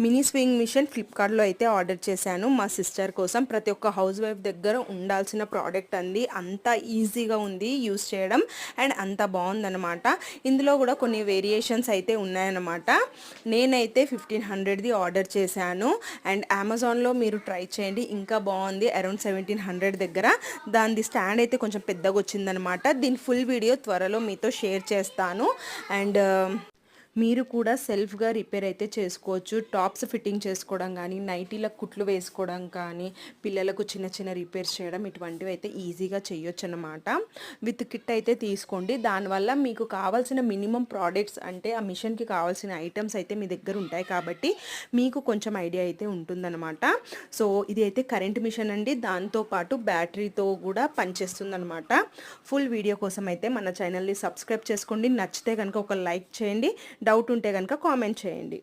Mini swing machine ఫ్లిప్కార్ట్లో అయితే order చేశాను మా సిస్టర్ కోసం. ప్రతి ఒక్క హౌస్ వైఫ్ దగ్గర ఉండాల్సిన ప్రోడక్ట్ అండి. అంత ఈజీగా ఉంది యూస్ చేయడం అండ్ అంత బాగుందన్నమాట. ఇందులో కూడా కొన్ని వేరియేషన్స్ అయితే ఉన్నాయన్నమాట. నేనైతే 1500ది ఆర్డర్ చేశాను అండ్ అమెజాన్లో మీరు ట్రై చేయండి, ఇంకా బాగుంది. అరౌండ్ 1700 దగ్గర. దాని స్టాండ్ అయితే కొంచెం పెద్దగా వచ్చిందనమాట. దీని ఫుల్ వీడియో త్వరలో మీతో షేర్ చేస్తాను. అండ్ మీరు కూడా సెల్ఫ్గా రిపేర్ అయితే చేసుకోవచ్చు. టాప్స్ ఫిట్టింగ్ చేసుకోవడం కానీ, నైటీలకు కుట్లు వేసుకోవడం కానీ, పిల్లలకు చిన్న చిన్న రిపేర్స్ చేయడం, ఇటువంటివి అయితే ఈజీగా చేయొచ్చు అన్నమాట. విత్ కిట్ అయితే తీసుకోండి. దానివల్ల మీకు కావాల్సిన మినిమం ప్రోడక్ట్స్ అంటే ఆ మిషన్కి కావాల్సిన ఐటమ్స్ అయితే మీ దగ్గర ఉంటాయి కాబట్టి మీకు కొంచెం ఐడియా అయితే ఉంటుందన్నమాట. సో ఇది అయితే కరెంట్ మిషన్ అండి. దాంతోపాటు బ్యాటరీతో కూడా పనిచేస్తుందన్నమాట. ఫుల్ వీడియో కోసం అయితే మన ఛానల్ని సబ్స్క్రైబ్ చేసుకోండి. నచ్చితే కనుక ఒక లైక్ చేయండి. డౌట్ ఉంటే కనుక కామెంట్ చేయండి.